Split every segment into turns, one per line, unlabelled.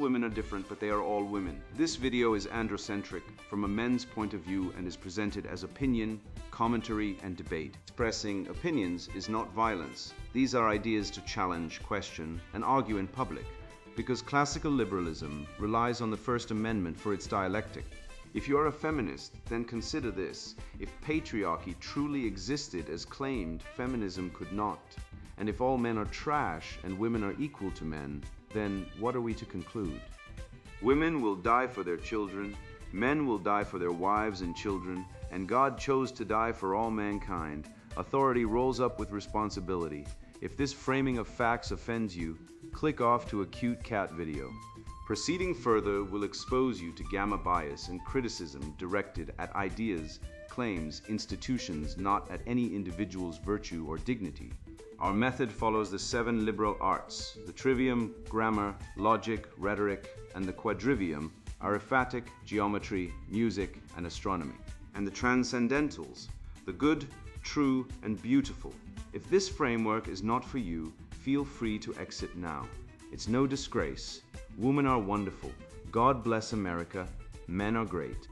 women are different, but they are all women. This video is androcentric from a men's point of view and is presented as opinion, commentary, and debate. Expressing opinions is not violence. These are ideas to challenge, question, and argue in public, because classical liberalism relies on the First Amendment for its dialectic. If you are a feminist, then consider this. If patriarchy truly existed as claimed, feminism could not. And if all men are trash and women are equal to men, then what are we to conclude? Women will die for their children, men will die for their wives and children, and God chose to die for all mankind. Authority rolls up with responsibility. If this framing of facts offends you, click off to a cute cat video. Proceeding further will expose you to gamma bias and criticism directed at ideas, claims, institutions, not at any individual's virtue or dignity. Our method follows the 7 liberal arts. The trivium, grammar, logic, rhetoric, and the quadrivium, arithmetic, geometry, music, and astronomy. And the transcendentals, the good, true, and beautiful. If this framework is not for you, feel free to exit now. It's no disgrace. Women are wonderful. God bless America. Men are great.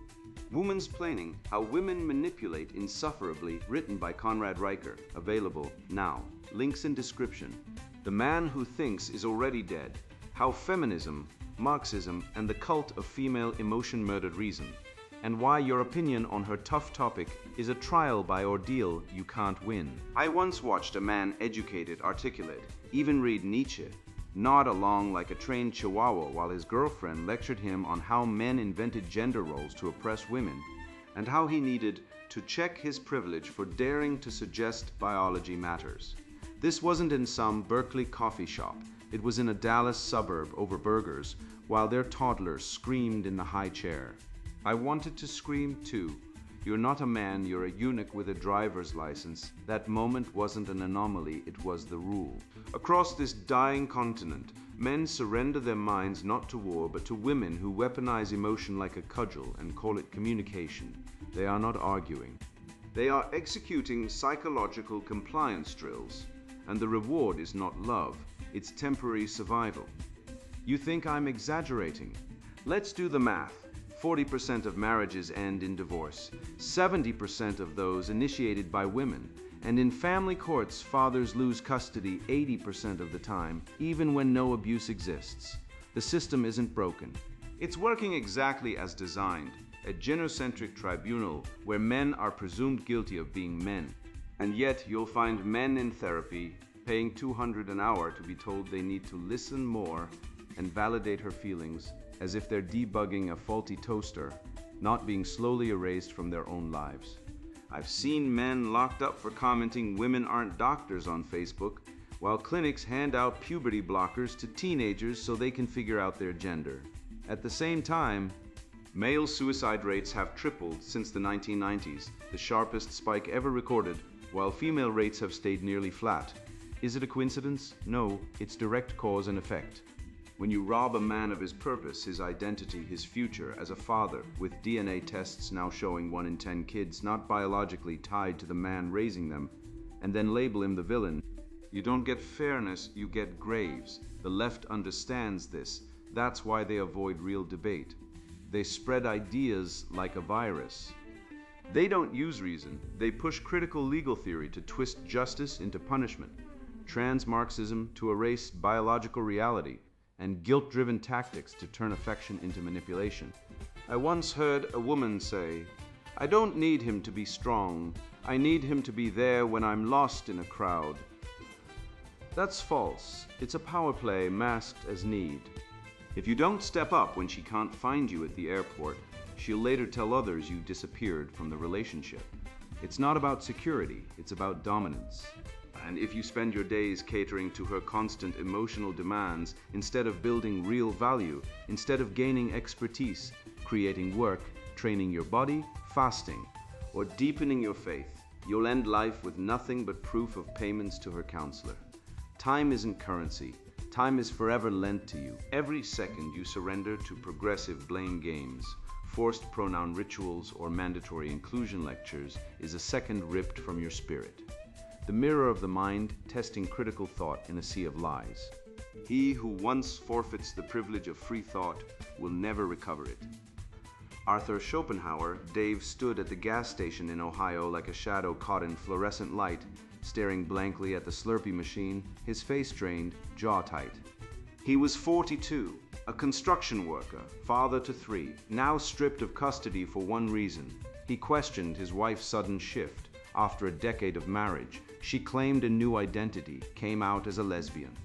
Womansplaining, How Women Manipulate Insufferably, written by Conrad Riker. Available now. Links in description. The Man Who Thinks Is Already Dead. How Feminism, Marxism, and the Cult of Female Emotion Murdered Reason. And why your opinion on her tough topic is a trial by ordeal you can't win. I once watched a man educated, articulate, even read Nietzsche, nod along like a trained chihuahua while his girlfriend lectured him on how men invented gender roles to oppress women, and how he needed to check his privilege for daring to suggest biology matters. This wasn't in some Berkeley coffee shop. It was in a Dallas suburb over burgers, while their toddler screamed in the high chair. I wanted to scream too. You're not a man, you're a eunuch with a driver's license. That moment wasn't an anomaly, it was the rule. Across this dying continent, men surrender their minds not to war, but to women who weaponize emotion like a cudgel and call it communication. They are not arguing. They are executing psychological compliance drills. And the reward is not love, it's temporary survival. You think I'm exaggerating? Let's do the math. 40% of marriages end in divorce, 70% of those initiated by women, and in family courts, fathers lose custody 80% of the time, even when no abuse exists. The system isn't broken. It's working exactly as designed, a genocentric tribunal where men are presumed guilty of being men. And yet you'll find men in therapy paying $200 an hour to be told they need to listen more and validate her feelings, as if they're debugging a faulty toaster, not being slowly erased from their own lives. I've seen men locked up for commenting women aren't doctors on Facebook, while clinics hand out puberty blockers to teenagers so they can figure out their gender. At the same time, male suicide rates have tripled since the 1990s, the sharpest spike ever recorded, while female rates have stayed nearly flat. Is it a coincidence? No, it's direct cause and effect. When you rob a man of his purpose, his identity, his future as a father, with DNA tests now showing 1 in 10 kids not biologically tied to the man raising them, and then label him the villain, you don't get fairness, you get graves. The left understands this. That's why they avoid real debate. They spread ideas like a virus. They don't use reason. They push critical legal theory to twist justice into punishment, trans-Marxism to erase biological reality, and guilt-driven tactics to turn affection into manipulation. I once heard a woman say, "I don't need him to be strong. I need him to be there when I'm lost in a crowd." That's false. It's a power play masked as need. If you don't step up when she can't find you at the airport, she'll later tell others you disappeared from the relationship. It's not about security, it's about dominance. And if you spend your days catering to her constant emotional demands instead of building real value, instead of gaining expertise, creating work, training your body, fasting, or deepening your faith, you'll end life with nothing but proof of payments to her counselor. Time isn't currency. Time is forever lent to you. Every second you surrender to progressive blame games, forced pronoun rituals, or mandatory inclusion lectures is a second ripped from your spirit. The mirror of the mind, testing critical thought in a sea of lies. He who once forfeits the privilege of free thought will never recover it. Arthur Schopenhauer, Dave stood at the gas station in Ohio like a shadow caught in fluorescent light, staring blankly at the Slurpee machine, his face strained, jaw tight. He was 42, a construction worker, father to 3, now stripped of custody for one reason. He questioned his wife's sudden shift. After a decade of marriage, she claimed a new identity, came out as a lesbian,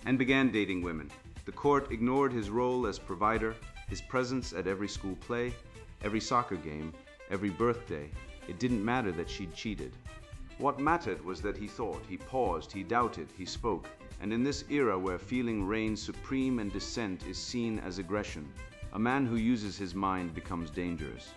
and began dating women. The court ignored his role as provider, his presence at every school play, every soccer game, every birthday. It didn't matter that she'd cheated. What mattered was that he thought, he paused, he doubted, he spoke. And in this era where feeling reigns supreme and dissent is seen as aggression, a man who uses his mind becomes dangerous.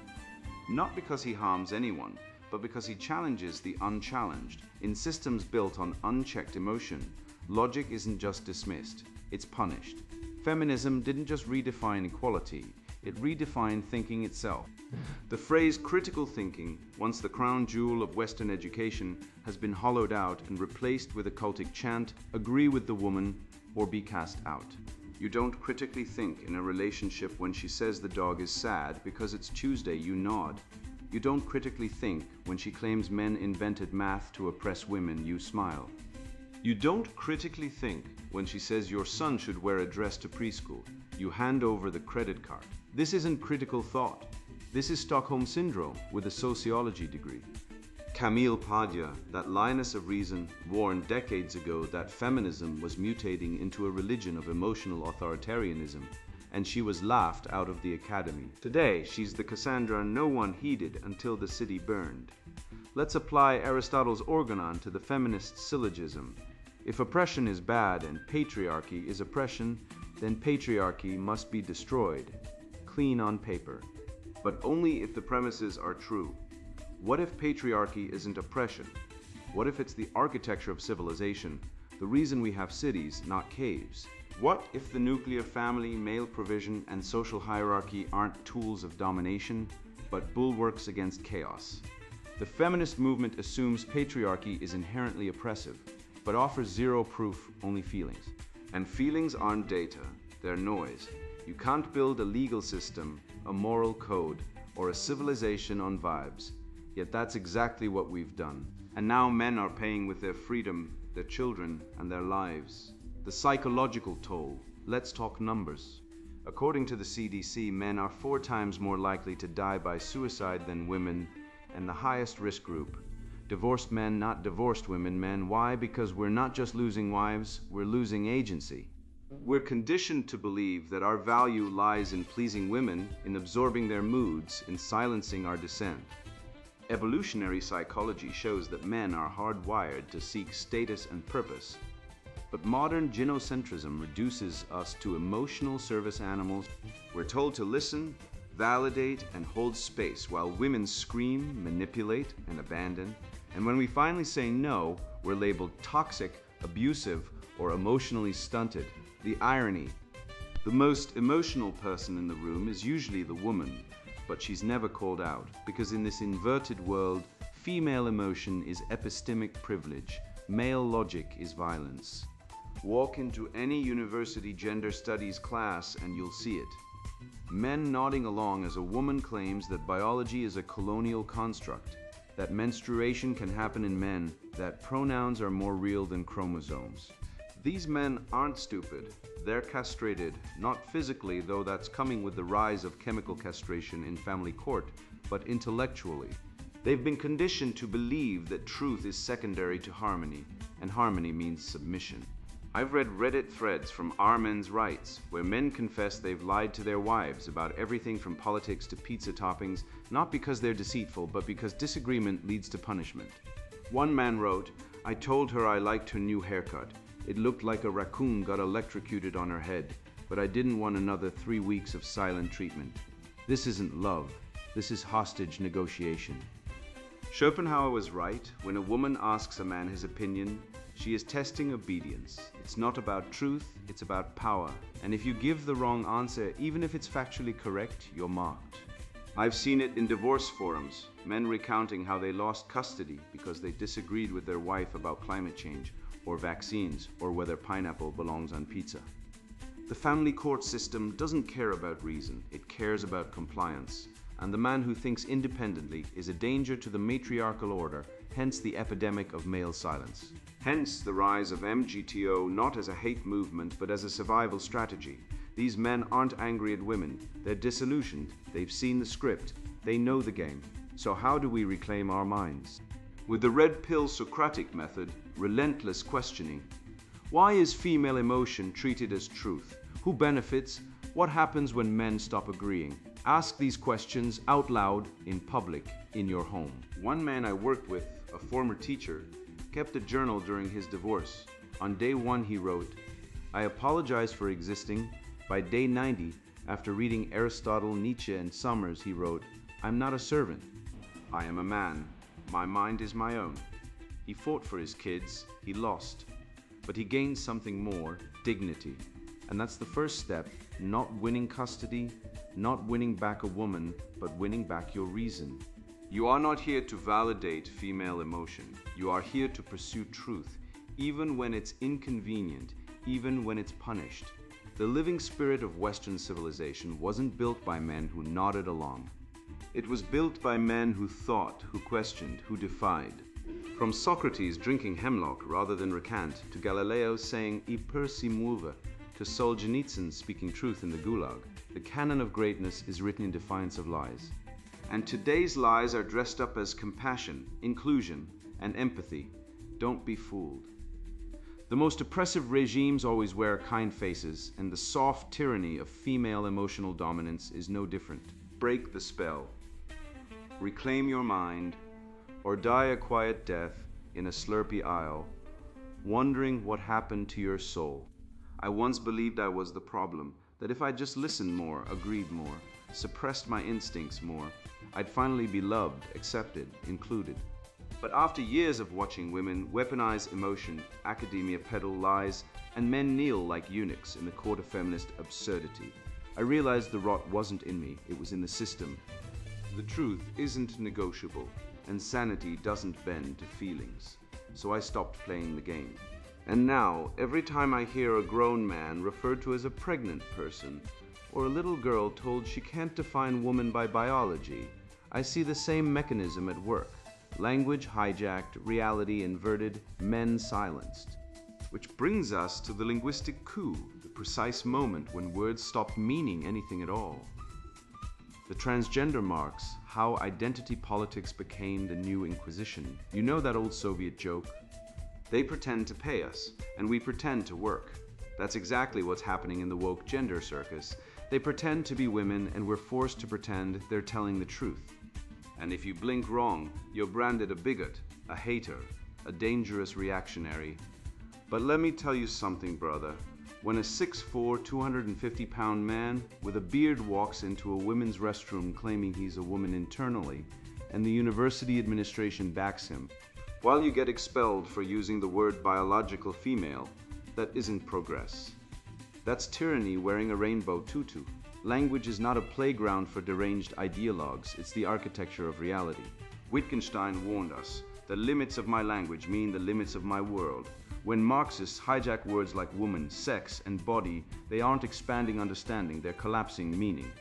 Not because he harms anyone, but because he challenges the unchallenged. In systems built on unchecked emotion, logic isn't just dismissed, it's punished. Feminism didn't just redefine equality, it redefined thinking itself. The phrase critical thinking, once the crown jewel of Western education, has been hollowed out and replaced with a cultic chant, agree with the woman or be cast out. You don't critically think in a relationship when she says the dog is sad because it's Tuesday, you nod. You don't critically think when she claims men invented math to oppress women, you smile. You don't critically think when she says your son should wear a dress to preschool. You hand over the credit card. This isn't critical thought. This is Stockholm Syndrome with a sociology degree. Camille Paglia, that lioness of reason, warned decades ago that feminism was mutating into a religion of emotional authoritarianism, and she was laughed out of the academy. Today, she's the Cassandra no one heeded until the city burned. Let's apply Aristotle's organon to the feminist syllogism. If oppression is bad and patriarchy is oppression, then patriarchy must be destroyed. Clean on paper. But only if the premises are true. What if patriarchy isn't oppression? What if it's the architecture of civilization, the reason we have cities, not caves? What if the nuclear family, male provision, and social hierarchy aren't tools of domination, but bulwarks against chaos? The feminist movement assumes patriarchy is inherently oppressive, but offers zero proof, only feelings. And feelings aren't data, they're noise. You can't build a legal system, a moral code, or a civilization on vibes. Yet that's exactly what we've done. And now men are paying with their freedom, their children, and their lives. The psychological toll. Let's talk numbers. According to the CDC, men are 4 times more likely to die by suicide than women, and the highest risk group. Divorced men, not divorced women. Men, why? Because we're not just losing wives, we're losing agency. We're conditioned to believe that our value lies in pleasing women, in absorbing their moods, in silencing our dissent. Evolutionary psychology shows that men are hardwired to seek status and purpose. But modern gynocentrism reduces us to emotional service animals. We're told to listen, validate, and hold space while women scream, manipulate, and abandon. And when we finally say no, we're labeled toxic, abusive, or emotionally stunted. The irony. The most emotional person in the room is usually the woman, but she's never called out, because in this inverted world, female emotion is epistemic privilege, male logic is violence. Walk into any university gender studies class and you'll see it. Men nodding along as a woman claims that biology is a colonial construct, that menstruation can happen in men, that pronouns are more real than chromosomes. These men aren't stupid, they're castrated, not physically, though that's coming with the rise of chemical castration in family court, but intellectually. They've been conditioned to believe that truth is secondary to harmony, and harmony means submission. I've read Reddit threads from Our Men's Rights, where men confess they've lied to their wives about everything from politics to pizza toppings, not because they're deceitful, but because disagreement leads to punishment. One man wrote, "I told her I liked her new haircut. It looked like a raccoon got electrocuted on her head, but I didn't want another 3 weeks of silent treatment. This isn't love, this is hostage negotiation." Schopenhauer was right. When a woman asks a man his opinion, she is testing obedience. It's not about truth, it's about power. And if you give the wrong answer, even if it's factually correct, you're mocked. I've seen it in divorce forums, men recounting how they lost custody because they disagreed with their wife about climate change, or vaccines, or whether pineapple belongs on pizza. The family court system doesn't care about reason, it cares about compliance. And the man who thinks independently is a danger to the matriarchal order, hence the epidemic of male silence. Hence the rise of MGTO not as a hate movement but as a survival strategy. These men aren't angry at women, they're disillusioned, they've seen the script, they know the game. So how do we reclaim our minds? With the red pill Socratic method, relentless questioning. Why is female emotion treated as truth? Who benefits? What happens when men stop agreeing? Ask these questions out loud, in public, in your home. One man I worked with, a former teacher, kept a journal during his divorce. On day 1 he wrote, "I apologize for existing." By day 90, after reading Aristotle, Nietzsche, and Summers, he wrote, "I'm not a servant. I am a man. My mind is my own." He fought for his kids, he lost. But he gained something more, dignity. And that's the first step, not winning custody, not winning back a woman, but winning back your reason. You are not here to validate female emotion. You are here to pursue truth, even when it's inconvenient, even when it's punished. The living spirit of Western civilization wasn't built by men who nodded along. It was built by men who thought, who questioned, who defied. From Socrates drinking hemlock rather than recant, to Galileo saying "I per si muove," to Solzhenitsyn speaking truth in the Gulag, the canon of greatness is written in defiance of lies. And today's lies are dressed up as compassion, inclusion, and empathy. Don't be fooled. The most oppressive regimes always wear kind faces, and the soft tyranny of female emotional dominance is no different. Break the spell. Reclaim your mind, or die a quiet death in a slurpy aisle, wondering what happened to your soul. I once believed I was the problem, that if I just listened more, agreed more, suppressed my instincts more, I'd finally be loved, accepted, included. But after years of watching women weaponize emotion, academia peddle lies, and men kneel like eunuchs in the court of feminist absurdity, I realized the rot wasn't in me, it was in the system. The truth isn't negotiable, and sanity doesn't bend to feelings. So I stopped playing the game. And now, every time I hear a grown man referred to as a pregnant person, or a little girl told she can't define woman by biology, I see the same mechanism at work. Language hijacked, reality inverted, men silenced. Which brings us to the linguistic coup, the precise moment when words stopped meaning anything at all. The transgender marks, how identity politics became the new Inquisition. You know that old Soviet joke? They pretend to pay us, and we pretend to work. That's exactly what's happening in the woke gender circus. They pretend to be women, and we're forced to pretend they're telling the truth. And if you blink wrong, you're branded a bigot, a hater, a dangerous reactionary. But let me tell you something, brother. When a 6'4", 250-pound man with a beard walks into a women's restroom claiming he's a woman internally, and the university administration backs him, while you get expelled for using the word biological female, that isn't progress. That's tyranny wearing a rainbow tutu. Language is not a playground for deranged ideologues, it's the architecture of reality. Wittgenstein warned us, the limits of my language mean the limits of my world. When Marxists hijack words like woman, sex, and body, they aren't expanding understanding, they're collapsing meaning.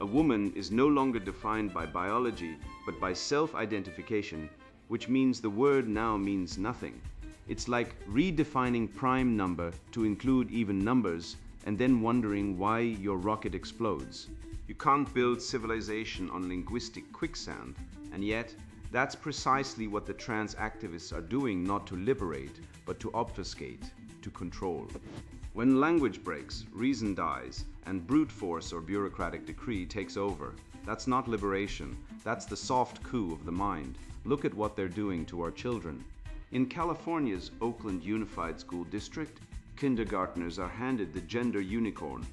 A woman is no longer defined by biology, but by self-identification, which means the word now means nothing. It's like redefining prime number to include even numbers, and then wondering why your rocket explodes. You can't build civilization on linguistic quicksand, and yet, that's precisely what the trans activists are doing, not to liberate, but to obfuscate, to control. When language breaks, reason dies, and brute force or bureaucratic decree takes over. That's not liberation, that's the soft coup of the mind. Look at what they're doing to our children. In California's Oakland Unified School District, kindergartners are handed the gender unicorn,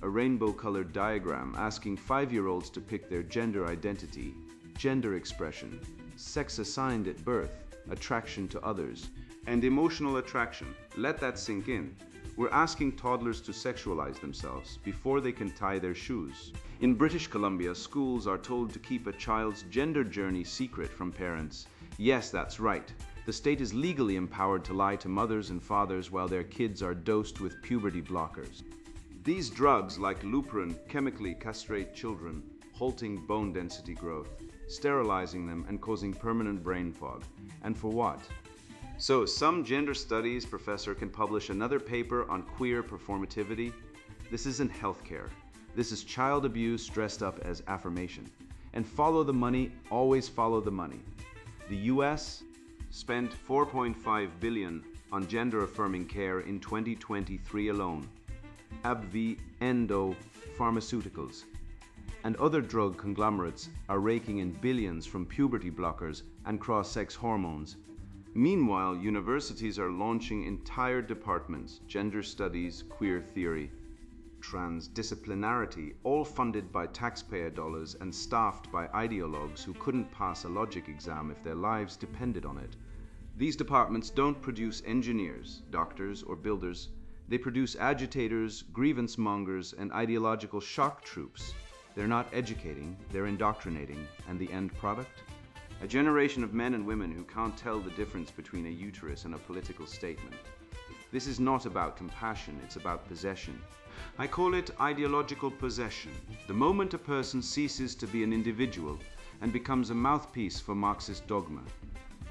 a rainbow-colored diagram asking 5-year-olds to pick their gender identity, gender expression, sex assigned at birth, attraction to others, and emotional attraction. Let that sink in. We're asking toddlers to sexualize themselves before they can tie their shoes. In British Columbia, schools are told to keep a child's gender journey secret from parents. Yes, that's right. The state is legally empowered to lie to mothers and fathers while their kids are dosed with puberty blockers. These drugs, like Lupron, chemically castrate children, halting bone density growth, sterilizing them, and causing permanent brain fog. And for what? So, some gender studies professor can publish another paper on queer performativity. This isn't healthcare. This is child abuse dressed up as affirmation. And follow the money, always follow the money. The US spent $4.5 billion on gender-affirming care in 2023 alone. AbbVie, Endo, pharmaceuticals, and other drug conglomerates are raking in billions from puberty blockers and cross-sex hormones. Meanwhile, universities are launching entire departments, gender studies, queer theory, transdisciplinarity, all funded by taxpayer dollars and staffed by ideologues who couldn't pass a logic exam if their lives depended on it. These departments don't produce engineers, doctors, or builders. They produce agitators, grievance mongers, and ideological shock troops. They're not educating, they're indoctrinating. And the end product? A generation of men and women who can't tell the difference between a uterus and a political statement. This is not about compassion, it's about possession. I call it ideological possession. The moment a person ceases to be an individual and becomes a mouthpiece for Marxist dogma.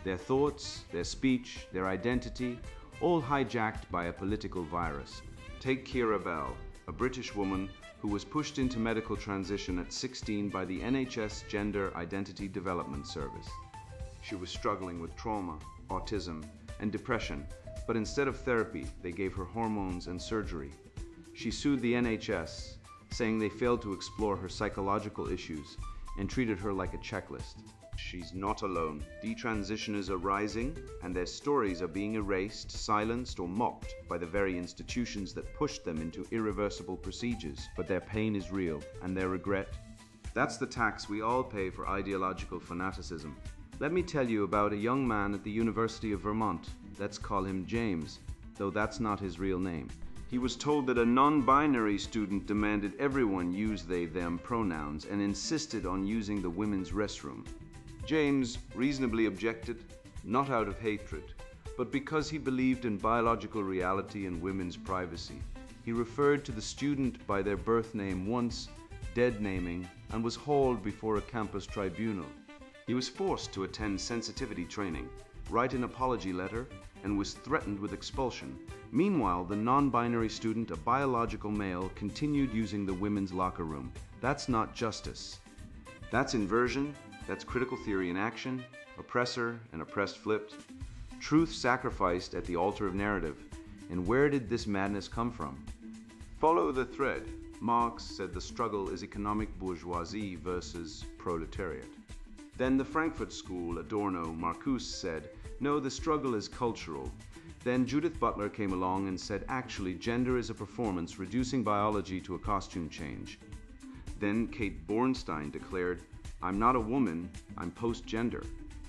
Their thoughts, their speech, their identity, all hijacked by a political virus. Take Keira Bell, a British woman who was pushed into medical transition at 16 by the NHS Gender Identity Development Service. She was struggling with trauma, autism, and depression, but instead of therapy, they gave her hormones and surgery. She sued the NHS, saying they failed to explore her psychological issues and treated her like a checklist. She's not alone. Detransitioners are rising, and their stories are being erased, silenced, or mocked by the very institutions that pushed them into irreversible procedures. But their pain is real, and their regret. That's the tax we all pay for ideological fanaticism. Let me tell you about a young man at the University of Vermont. Let's call him James, though that's not his real name. He was told that a non-binary student demanded everyone use they/them pronouns and insisted on using the women's restroom. James reasonably objected, not out of hatred, but because he believed in biological reality and women's privacy. He referred to the student by their birth name once, dead naming, and was hauled before a campus tribunal. He was forced to attend sensitivity training, write an apology letter, and was threatened with expulsion. Meanwhile, the non-binary student, a biological male, continued using the women's locker room. That's not justice. That's inversion. That's critical theory in action, oppressor and oppressed flipped, truth sacrificed at the altar of narrative. And where did this madness come from? Follow the thread. Marx said the struggle is economic bourgeoisie versus proletariat. Then the Frankfurt School, Adorno, Marcuse said, no, the struggle is cultural. Then Judith Butler came along and said, actually, gender is a performance, reducing biology to a costume change. Then Kate Bornstein declared, I'm not a woman, I'm post-gender,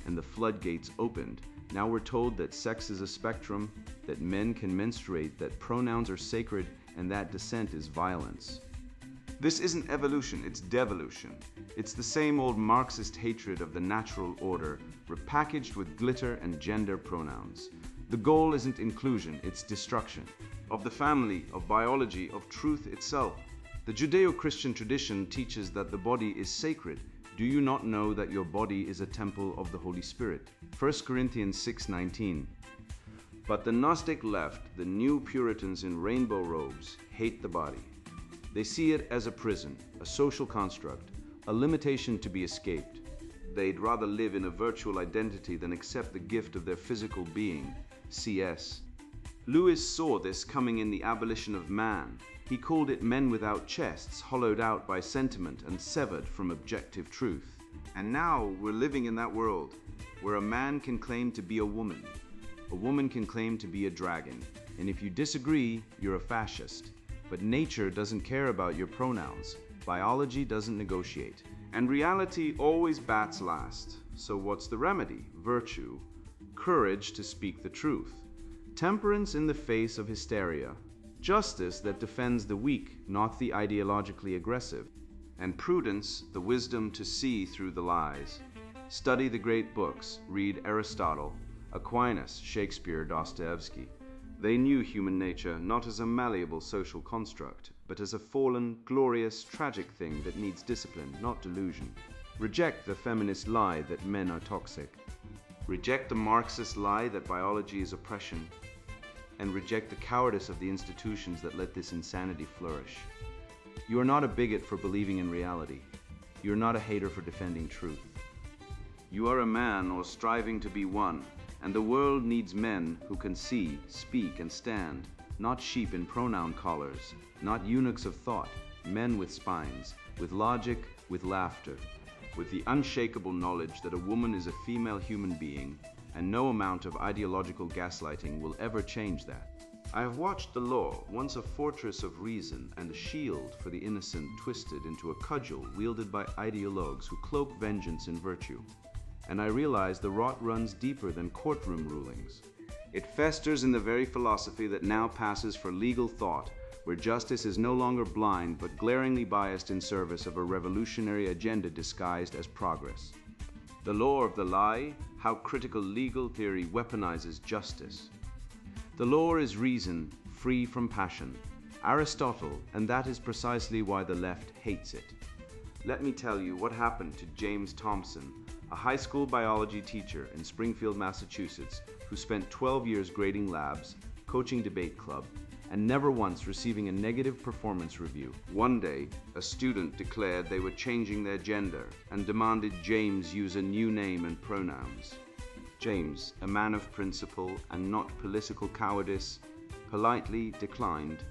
and the floodgates opened. Now we're told that sex is a spectrum, that men can menstruate, that pronouns are sacred, and that dissent is violence. This isn't evolution, it's devolution. It's the same old Marxist hatred of the natural order, repackaged with glitter and gender pronouns. The goal isn't inclusion, it's destruction. Of the family, of biology, of truth itself. The Judeo-Christian tradition teaches that the body is sacred. Do you not know that your body is a temple of the Holy Spirit? 1 Corinthians 6:19. But the Gnostic left, the new Puritans in rainbow robes, hate the body. They see it as a prison, a social construct, a limitation to be escaped. They'd rather live in a virtual identity than accept the gift of their physical being. C.S. Lewis saw this coming in The Abolition of Man. He called it men without chests, hollowed out by sentiment and severed from objective truth. And now we're living in that world, where a man can claim to be a woman can claim to be a dragon, and if you disagree, you're a fascist. But nature doesn't care about your pronouns, biology doesn't negotiate, and reality always bats last. So what's the remedy? Virtue, courage to speak the truth, temperance in the face of hysteria, justice that defends the weak, not the ideologically aggressive, and prudence, the wisdom to see through the lies. Study the great books, read Aristotle, Aquinas, Shakespeare, Dostoevsky. They knew human nature not as a malleable social construct, but as a fallen, glorious, tragic thing that needs discipline, not delusion. Reject the feminist lie that men are toxic. Reject the Marxist lie that biology is oppression. And reject the cowardice of the institutions that let this insanity flourish. You are not a bigot for believing in reality. You are not a hater for defending truth. You are a man or striving to be one, and the world needs men who can see, speak, and stand, not sheep in pronoun collars, not eunuchs of thought, men with spines, with logic, with laughter, with the unshakable knowledge that a woman is a female human being, and no amount of ideological gaslighting will ever change that. I have watched the law, once a fortress of reason and a shield for the innocent, twisted into a cudgel wielded by ideologues who cloak vengeance in virtue. And I realize the rot runs deeper than courtroom rulings. It festers in the very philosophy that now passes for legal thought, where justice is no longer blind but glaringly biased in service of a revolutionary agenda disguised as progress. The law of the lie, how critical legal theory weaponizes justice. The law is reason, free from passion. Aristotle, and that is precisely why the left hates it. Let me tell you what happened to James Thompson, a high school biology teacher in Springfield, Massachusetts, who spent 12 years grading labs, coaching debate club, and never once receiving a negative performance review. One day, a student declared they were changing their gender and demanded James use a new name and pronouns. James, a man of principle and not political cowardice, politely declined,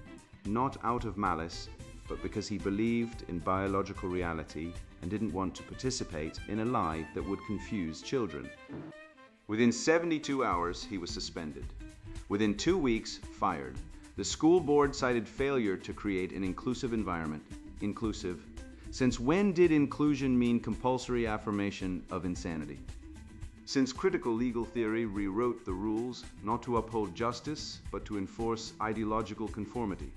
not out of malice, but because he believed in biological reality and didn't want to participate in a lie that would confuse children. Within 72 hours, he was suspended. Within 2 weeks, fired. The school board cited failure to create an inclusive environment. Inclusive. Since when did inclusion mean compulsory affirmation of insanity? Since critical legal theory rewrote the rules not to uphold justice, but to enforce ideological conformity.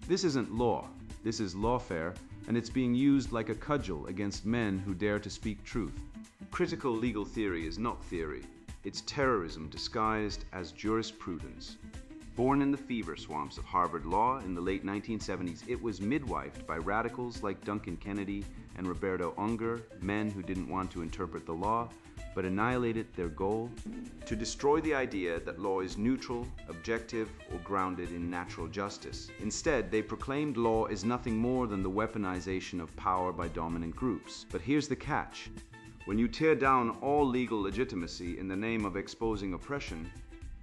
This isn't law. This is lawfare, and it's being used like a cudgel against men who dare to speak truth. Critical legal theory is not theory. It's terrorism disguised as jurisprudence. Born in the fever swamps of Harvard law in the late 1970s, it was midwifed by radicals like Duncan Kennedy and Roberto Unger, men who didn't want to interpret the law, but annihilated their goal to destroy the idea that law is neutral, objective, or grounded in natural justice. Instead, they proclaimed law is nothing more than the weaponization of power by dominant groups. But here's the catch. When you tear down all legal legitimacy in the name of exposing oppression,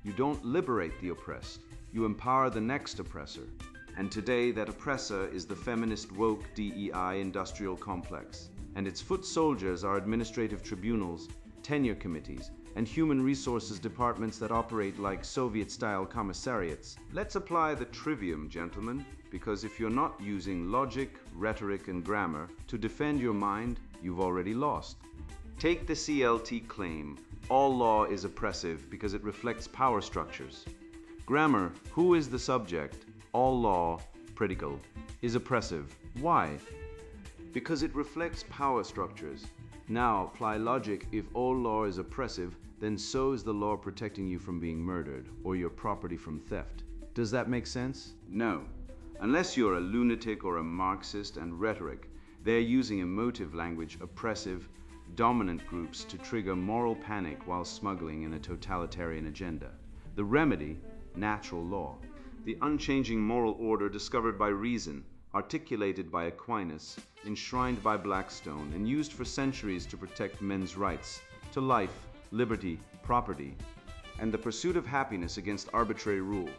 you don't liberate the oppressed, you empower the next oppressor. And today, that oppressor is the feminist woke DEI industrial complex. And its foot soldiers are administrative tribunals, tenure committees, and human resources departments that operate like Soviet-style commissariats. Let's apply the trivium, gentlemen, because if you're not using logic, rhetoric, and grammar to defend your mind, you've already lost. Take the CLT claim, all law is oppressive because it reflects power structures. Grammar, who is the subject? All law, predical, is oppressive. Why? Because it reflects power structures. Now apply logic. If all law is oppressive, then so is the law protecting you from being murdered or your property from theft. Does that make sense? No. Unless you're a lunatic or a Marxist and rhetoric, they're using emotive language, oppressive, dominant groups to trigger moral panic while smuggling in a totalitarian agenda. The remedy, natural law. The unchanging moral order discovered by reason, articulated by Aquinas, enshrined by Blackstone, and used for centuries to protect men's rights to life, liberty, property, and the pursuit of happiness against arbitrary rule.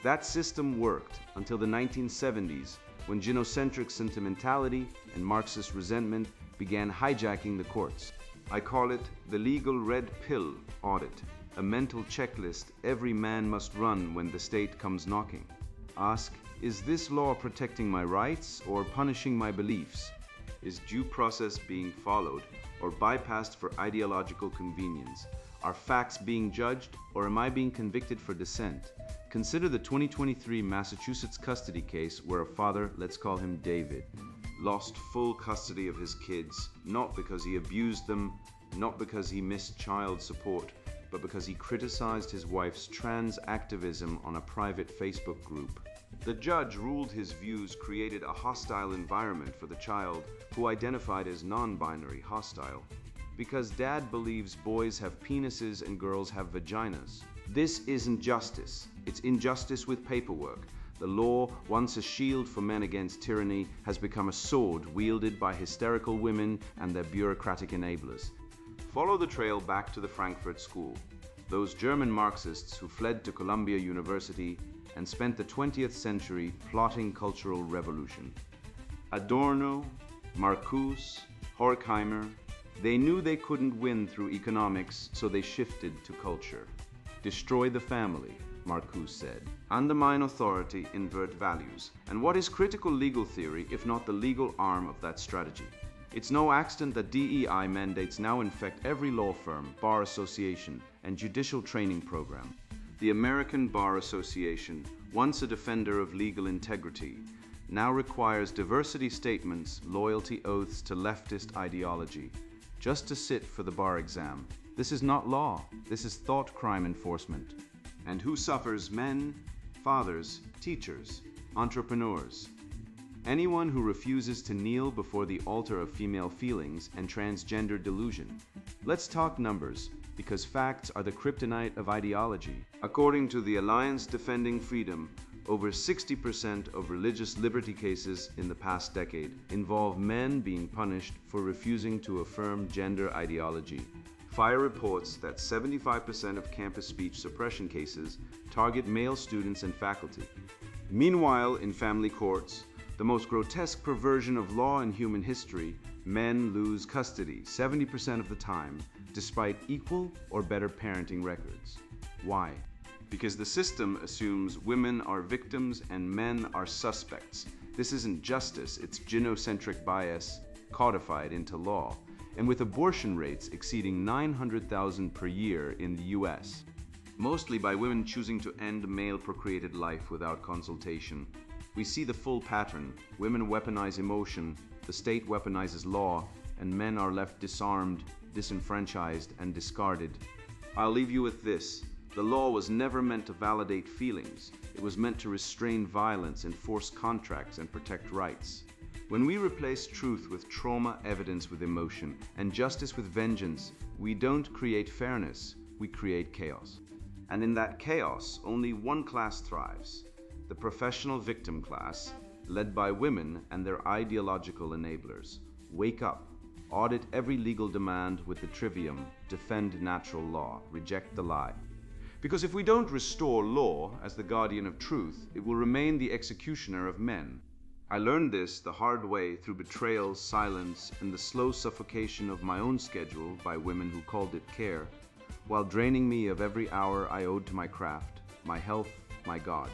That system worked until the 1970s, when gynocentric sentimentality and Marxist resentment began hijacking the courts. I call it the legal red pill audit, a mental checklist every man must run when the state comes knocking. Ask, is this law protecting my rights or punishing my beliefs? Is due process being followed or bypassed for ideological convenience? Are facts being judged or am I being convicted for dissent? Consider the 2023 Massachusetts custody case where a father, let's call him David, lost full custody of his kids, not because he abused them, not because he missed child support, but because he criticized his wife's trans activism on a private Facebook group. The judge ruled his views created a hostile environment for the child, who identified as non-binary hostile, because dad believes boys have penises and girls have vaginas. This isn't justice. It's injustice with paperwork. The law, once a shield for men against tyranny, has become a sword wielded by hysterical women and their bureaucratic enablers. Follow the trail back to the Frankfurt School, those German Marxists who fled to Columbia University and spent the 20th century plotting cultural revolution. Adorno, Marcuse, Horkheimer, they knew they couldn't win through economics, so they shifted to culture. Destroy the family, Marcuse said. Undermine authority, invert values. And what is critical legal theory if not the legal arm of that strategy? It's no accident that DEI mandates now infect every law firm, bar association, and judicial training program. The American Bar Association, once a defender of legal integrity, now requires diversity statements, loyalty oaths to leftist ideology, just to sit for the bar exam. This is not law. This is thought crime enforcement. And who suffers? Men, fathers, teachers, entrepreneurs. Anyone who refuses to kneel before the altar of female feelings and transgender delusion. Let's talk numbers, because facts are the kryptonite of ideology. According to the Alliance Defending Freedom, over 60% of religious liberty cases in the past decade involve men being punished for refusing to affirm gender ideology. FIRE reports that 75% of campus speech suppression cases target male students and faculty. Meanwhile, in family courts, the most grotesque perversion of law in human history, men lose custody 70% of the time, despite equal or better parenting records. Why? Because the system assumes women are victims and men are suspects. This isn't justice, it's gynocentric bias codified into law. And with abortion rates exceeding 900,000 per year in the US, mostly by women choosing to end male procreated life without consultation, we see the full pattern. Women weaponize emotion, the state weaponizes law, and men are left disarmed, disenfranchised, and discarded. I'll leave you with this. The law was never meant to validate feelings. It was meant to restrain violence, enforce contracts, and protect rights. When we replace truth with trauma, evidence with emotion, and justice with vengeance, we don't create fairness, we create chaos. And in that chaos, only one class thrives: the professional victim class, led by women and their ideological enablers. Wake up, audit every legal demand with the trivium, defend natural law, reject the lie. Because if we don't restore law as the guardian of truth, it will remain the executioner of men. I learned this the hard way through betrayal, silence, and the slow suffocation of my own schedule by women who called it care, while draining me of every hour I owed to my craft, my health, my God.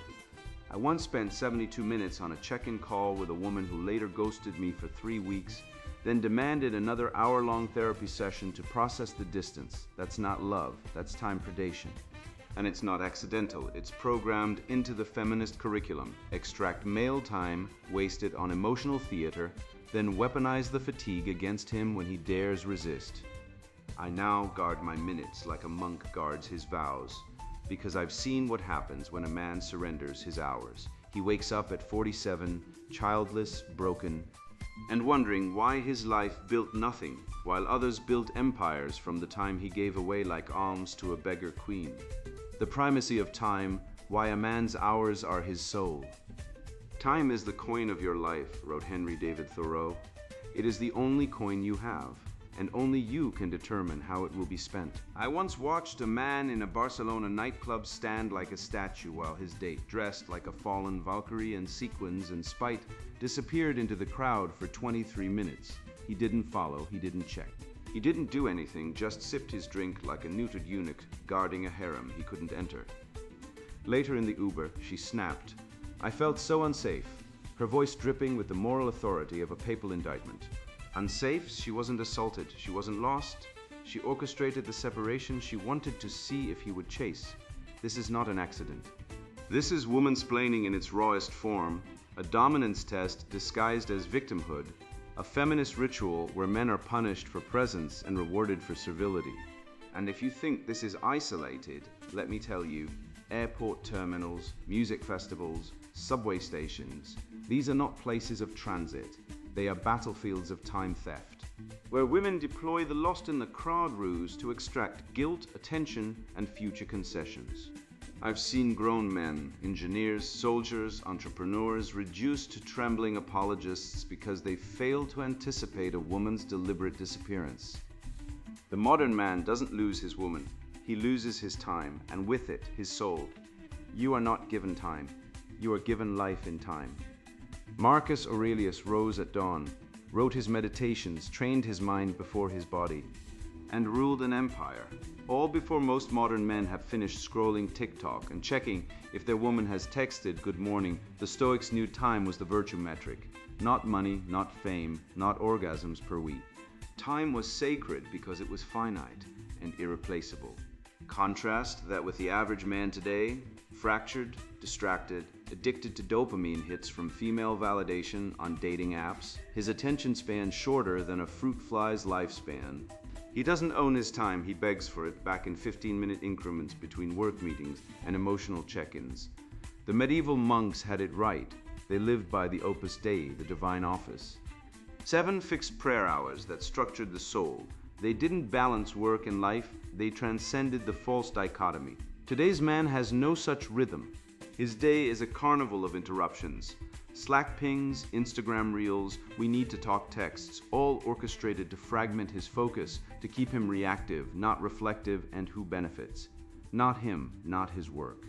I once spent 72 minutes on a check-in call with a woman who later ghosted me for 3 weeks, then demanded another hour-long therapy session to process the distance. That's not love, that's time predation. And it's not accidental, it's programmed into the feminist curriculum. Extract male time, waste it on emotional theater, then weaponize the fatigue against him when he dares resist. I now guard my minutes like a monk guards his vows, because I've seen what happens when a man surrenders his hours. He wakes up at 47, childless, broken, and wondering why his life built nothing, while others built empires from the time he gave away like alms to a beggar queen. The primacy of time, why a man's hours are his soul. Time is the coin of your life, wrote Henry David Thoreau. It is the only coin you have, and only you can determine how it will be spent. I once watched a man in a Barcelona nightclub stand like a statue while his date, dressed like a fallen Valkyrie in sequins and spite, disappeared into the crowd for 23 minutes. He didn't follow, he didn't check. He didn't do anything, just sipped his drink like a neutered eunuch guarding a harem he couldn't enter. Later in the Uber, she snapped. I felt so unsafe, her voice dripping with the moral authority of a papal indictment. Unsafe? She wasn't assaulted, she wasn't lost. She orchestrated the separation she wanted to see if he would chase. This is not an accident. This is womansplaining in its rawest form, a dominance test disguised as victimhood, a feminist ritual where men are punished for presence and rewarded for servility. And if you think this is isolated, let me tell you, airport terminals, music festivals, subway stations, these are not places of transit. They are battlefields of time theft, where women deploy the lost in the crowd ruse to extract guilt, attention, and future concessions. I've seen grown men, engineers, soldiers, entrepreneurs reduced to trembling apologists because they failed to anticipate a woman's deliberate disappearance. The modern man doesn't lose his woman, he loses his time, and with it, his soul. You are not given time, you are given life in time. Marcus Aurelius rose at dawn, wrote his meditations, trained his mind before his body, and ruled an empire, all before most modern men have finished scrolling TikTok and checking if their woman has texted good morning. The Stoics knew time was the virtue metric, not money, not fame, not orgasms per week. Time was sacred because it was finite and irreplaceable. Contrast that with the average man today, fractured, distracted, addicted to dopamine hits from female validation on dating apps, his attention span shorter than a fruit fly's lifespan. He doesn't own his time, he begs for it back in 15-minute increments between work meetings and emotional check-ins. The medieval monks had it right. They lived by the Opus Dei, the divine office. 7 fixed prayer hours that structured the soul. They didn't balance work and life, they transcended the false dichotomy. Today's man has no such rhythm. His day is a carnival of interruptions. Slack pings, Instagram reels, we need to talk texts, all orchestrated to fragment his focus, to keep him reactive, not reflective, and who benefits? Not him, not his work.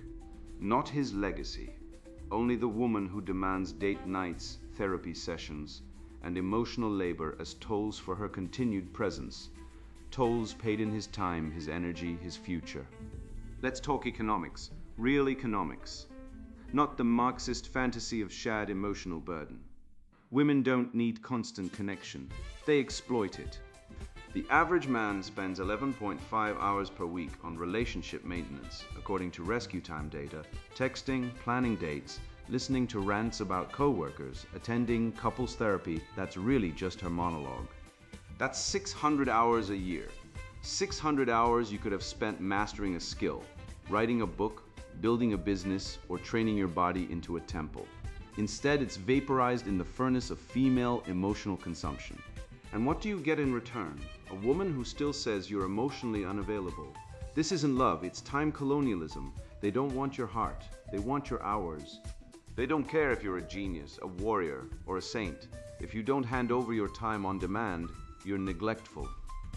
Not his legacy. Only the woman who demands date nights, therapy sessions, and emotional labor as tolls for her continued presence. Tolls paid in his time, his energy, his future. Let's talk economics, real economics. Not the Marxist fantasy of shared emotional burden. Women don't need constant connection. They exploit it. The average man spends 11.5 hours per week on relationship maintenance, according to rescue time data, texting, planning dates, listening to rants about coworkers, attending couples therapy. That's really just her monologue. That's 600 hours a year. 600 hours you could have spent mastering a skill, writing a book, building a business, or training your body into a temple. Instead, it's vaporized in the furnace of female emotional consumption. And what do you get in return? A woman who still says you're emotionally unavailable. This isn't love, it's time colonialism. They don't want your heart, they want your hours. They don't care if you're a genius, a warrior, or a saint. If you don't hand over your time on demand, you're neglectful.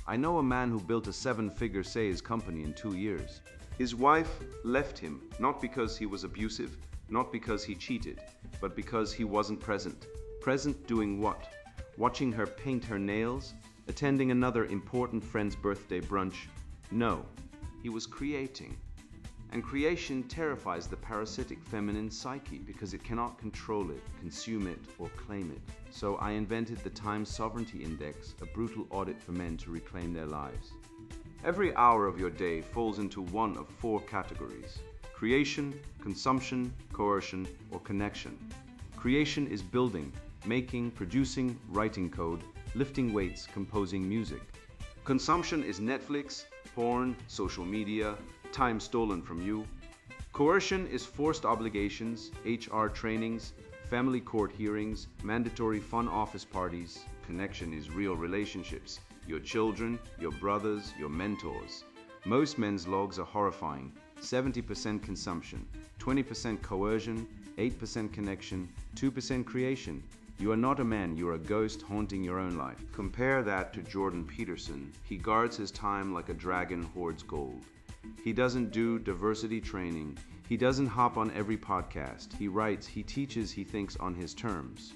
I know a man who built a 7-figure sales company in 2 years. His wife left him, not because he was abusive, not because he cheated, but because he wasn't present. Present doing what? Watching her paint her nails? Attending another important friend's birthday brunch? No, he was creating. And creation terrifies the parasitic feminine psyche because it cannot control it, consume it, or claim it. So I invented the Time Sovereignty Index, a brutal audit for men to reclaim their lives. Every hour of your day falls into one of 4 categories: creation, consumption, coercion, or connection. Creation is building, making, producing, writing code, lifting weights, composing music. Consumption is Netflix, porn, social media, time stolen from you. Coercion is forced obligations, HR trainings, family court hearings, mandatory fun office parties. Connection is real relationships, your children, your brothers, your mentors. Most men's logs are horrifying. 70% consumption, 20% coercion, 8% connection, 2% creation. You are not a man, you are a ghost haunting your own life. Compare that to Jordan Peterson. He guards his time like a dragon hoards gold. He doesn't do diversity training. He doesn't hop on every podcast. He writes, he teaches, he thinks on his terms.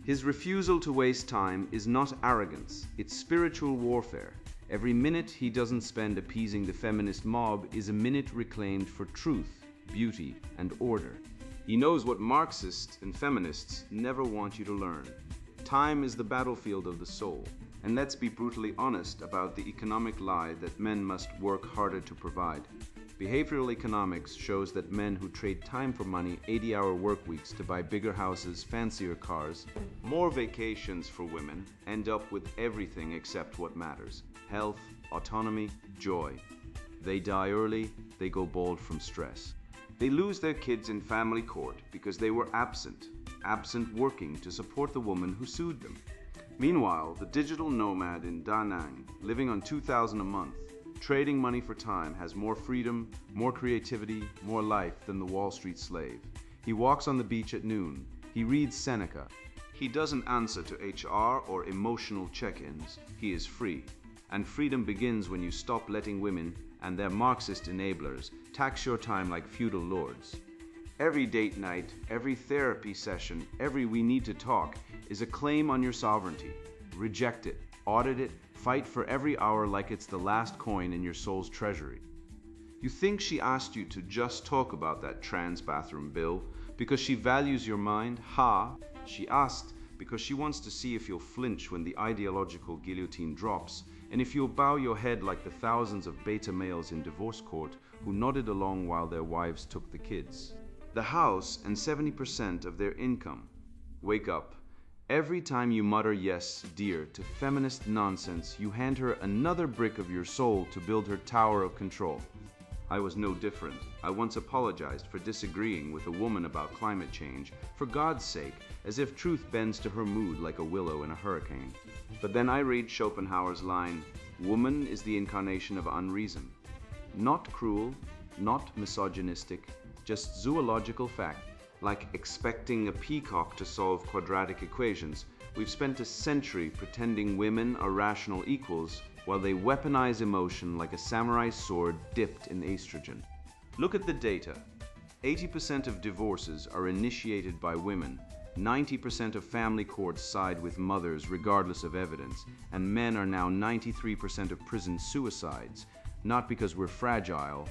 His refusal to waste time is not arrogance, it's spiritual warfare. Every minute he doesn't spend appeasing the feminist mob is a minute reclaimed for truth, beauty, and order. He knows what Marxists and feminists never want you to learn. Time is the battlefield of the soul. And let's be brutally honest about the economic lie that men must work harder to provide. Behavioral economics shows that men who trade time for money, 80-hour work weeks to buy bigger houses, fancier cars, more vacations for women, end up with everything except what matters: health, autonomy, joy. They die early, they go bald from stress. They lose their kids in family court because they were absent working to support the woman who sued them. Meanwhile, the digital nomad in Da Nang, living on $2,000 a month, trading money for time, has more freedom, more creativity, more life than the Wall Street slave. He walks on the beach at noon. He reads Seneca. He doesn't answer to HR or emotional check-ins. He is free. And freedom begins when you stop letting women and their Marxist enablers tax your time like feudal lords. Every date night, every therapy session, every we need to talk is a claim on your sovereignty. Reject it, audit it, fight for every hour like it's the last coin in your soul's treasury. You think she asked you to just talk about that trans bathroom bill because she values your mind? Ha! She asked because she wants to see if you'll flinch when the ideological guillotine drops, and if you'll bow your head like the thousands of beta males in divorce court who nodded along while their wives took the kids. The house and 70% of their income. Wake up. Every time you mutter yes, dear, to feminist nonsense, you hand her another brick of your soul to build her tower of control. I was no different. I once apologized for disagreeing with a woman about climate change, for God's sake, as if truth bends to her mood like a willow in a hurricane. But then I read Schopenhauer's line, "Woman is the incarnation of unreason." Not cruel, not misogynistic, just zoological fact. Like expecting a peacock to solve quadratic equations, we've spent a century pretending women are rational equals while they weaponize emotion like a samurai sword dipped in estrogen. Look at the data. 80% of divorces are initiated by women, 90% of family courts side with mothers regardless of evidence, and men are now 93% of prison suicides, not because we're fragile,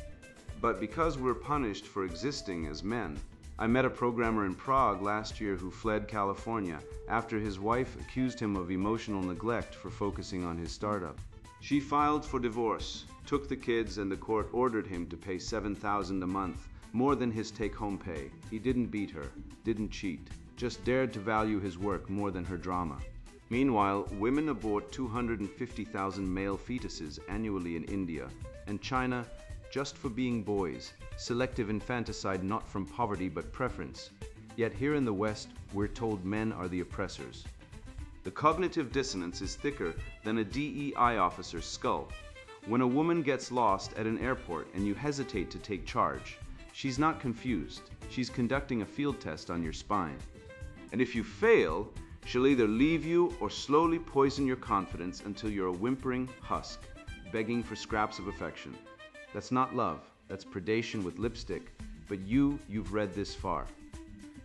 but because we're punished for existing as men. I met a programmer in Prague last year who fled California after his wife accused him of emotional neglect for focusing on his startup. She filed for divorce, took the kids, and the court ordered him to pay $7,000 a month, more than his take-home pay. He didn't beat her, didn't cheat, just dared to value his work more than her drama. Meanwhile, women abort 250,000 male fetuses annually in India, and China just for being boys, selective infanticide not from poverty but preference. Yet here in the West, we're told men are the oppressors. The cognitive dissonance is thicker than a DEI officer's skull. When a woman gets lost at an airport and you hesitate to take charge, she's not confused. She's conducting a field test on your spine. And if you fail, she'll either leave you or slowly poison your confidence until you're a whimpering husk, begging for scraps of affection. That's not love, that's predation with lipstick, but you've read this far.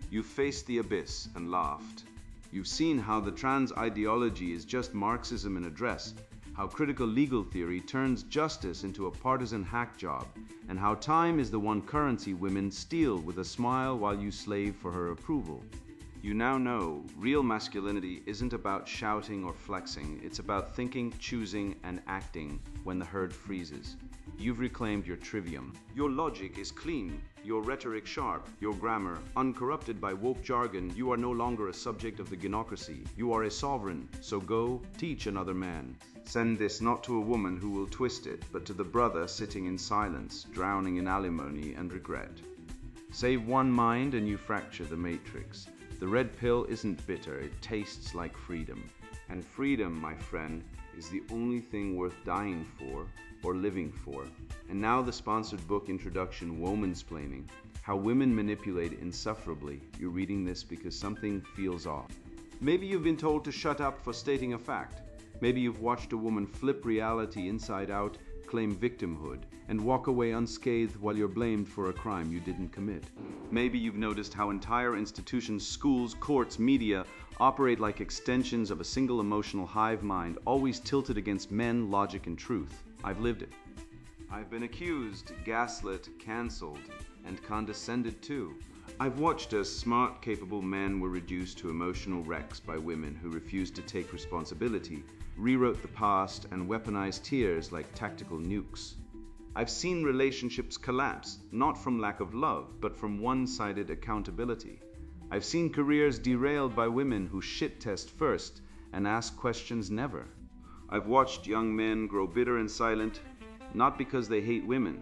You've faced the abyss and laughed. You've seen how the trans ideology is just Marxism in a dress, how critical legal theory turns justice into a partisan hack job, and how time is the one currency women steal with a smile while you slave for her approval. You now know real masculinity isn't about shouting or flexing, it's about thinking, choosing, and acting when the herd freezes. You've reclaimed your trivium. Your logic is clean, your rhetoric sharp, your grammar uncorrupted by woke jargon. You are no longer a subject of the gynocracy. You are a sovereign, so go teach another man. Send this not to a woman who will twist it, but to the brother sitting in silence, drowning in alimony and regret. Save one mind and you fracture the matrix. The red pill isn't bitter, it tastes like freedom. And freedom, my friend, is the only thing worth dying for or living for. And now the sponsored book introduction, Womansplaining, How Women Manipulate Insufferably. You're reading this because something feels off. Maybe you've been told to shut up for stating a fact. Maybe you've watched a woman flip reality inside out, claim victimhood, and walk away unscathed while you're blamed for a crime you didn't commit. Maybe you've noticed how entire institutions, schools, courts, media operate like extensions of a single emotional hive mind, always tilted against men, logic, and truth. I've lived it. I've been accused, gaslit, cancelled, and condescended to. I've watched as smart, capable men were reduced to emotional wrecks by women who refused to take responsibility, rewrote the past, and weaponized tears like tactical nukes. I've seen relationships collapse, not from lack of love, but from one-sided accountability. I've seen careers derailed by women who shit test first and ask questions never. I've watched young men grow bitter and silent, not because they hate women,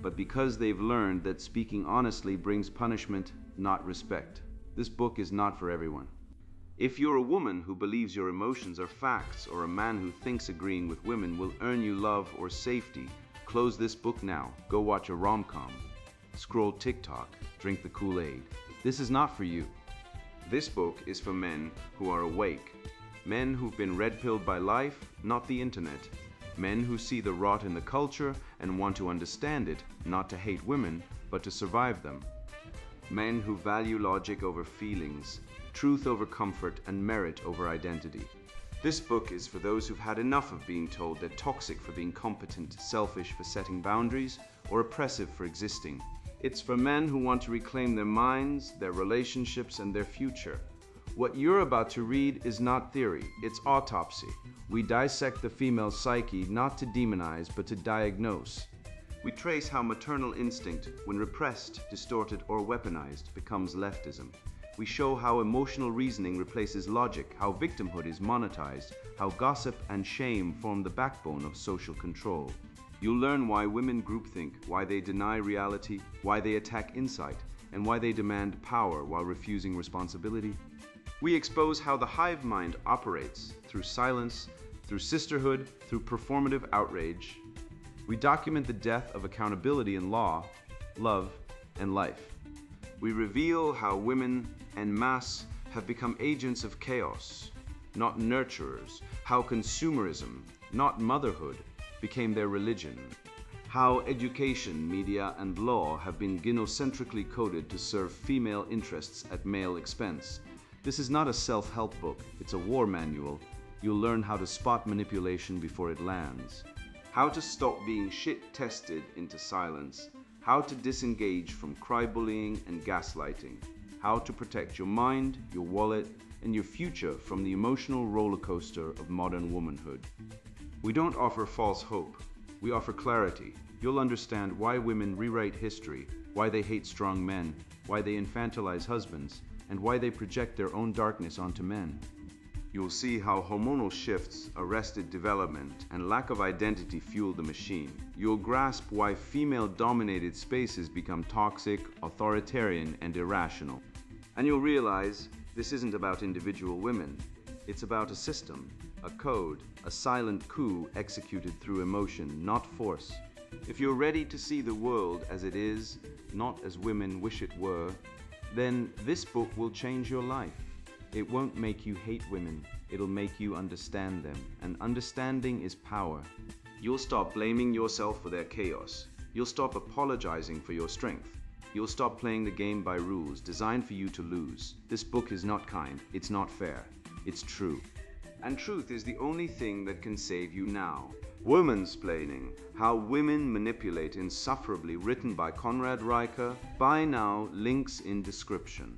but because they've learned that speaking honestly brings punishment, not respect. This book is not for everyone. If you're a woman who believes your emotions are facts, or a man who thinks agreeing with women will earn you love or safety, close this book now. Go watch a rom-com. Scroll TikTok. Drink the Kool-Aid. This is not for you. This book is for men who are awake. Men who've been red-pilled by life, not the internet. Men who see the rot in the culture and want to understand it, not to hate women, but to survive them. Men who value logic over feelings, truth over comfort, and merit over identity. This book is for those who've had enough of being told they're toxic for being competent, selfish for setting boundaries, or oppressive for existing. It's for men who want to reclaim their minds, their relationships, and their future. What you're about to read is not theory, it's autopsy. We dissect the female psyche not to demonize, but to diagnose. We trace how maternal instinct, when repressed, distorted, or weaponized, becomes leftism. We show how emotional reasoning replaces logic, how victimhood is monetized, how gossip and shame form the backbone of social control. You'll learn why women groupthink, why they deny reality, why they attack insight, and why they demand power while refusing responsibility. We expose how the hive mind operates through silence, through sisterhood, through performative outrage. We document the death of accountability in law, love, and life. We reveal how women en masse have become agents of chaos, not nurturers, how consumerism, not motherhood, became their religion, how education, media, and law have been gynocentrically coded to serve female interests at male expense. This is not a self-help book, it's a war manual. You'll learn how to spot manipulation before it lands, how to stop being shit-tested into silence, how to disengage from cry-bullying and gaslighting, how to protect your mind, your wallet, and your future from the emotional roller coaster of modern womanhood. We don't offer false hope, we offer clarity. You'll understand why women rewrite history, why they hate strong men, why they infantilize husbands, and why they project their own darkness onto men. You'll see how hormonal shifts arrested development and lack of identity fueled the machine. You'll grasp why female-dominated spaces become toxic, authoritarian, and irrational. And you'll realize this isn't about individual women. It's about a system, a code, a silent coup executed through emotion, not force. If you're ready to see the world as it is, not as women wish it were, then this book will change your life. It won't make you hate women, it'll make you understand them. And understanding is power. You'll stop blaming yourself for their chaos. You'll stop apologizing for your strength. You'll stop playing the game by rules designed for you to lose. This book is not kind, it's not fair, it's true. And truth is the only thing that can save you now. Womansplaining, How Women Manipulate Insufferably, written by Conrad Riker. Buy now, links in description.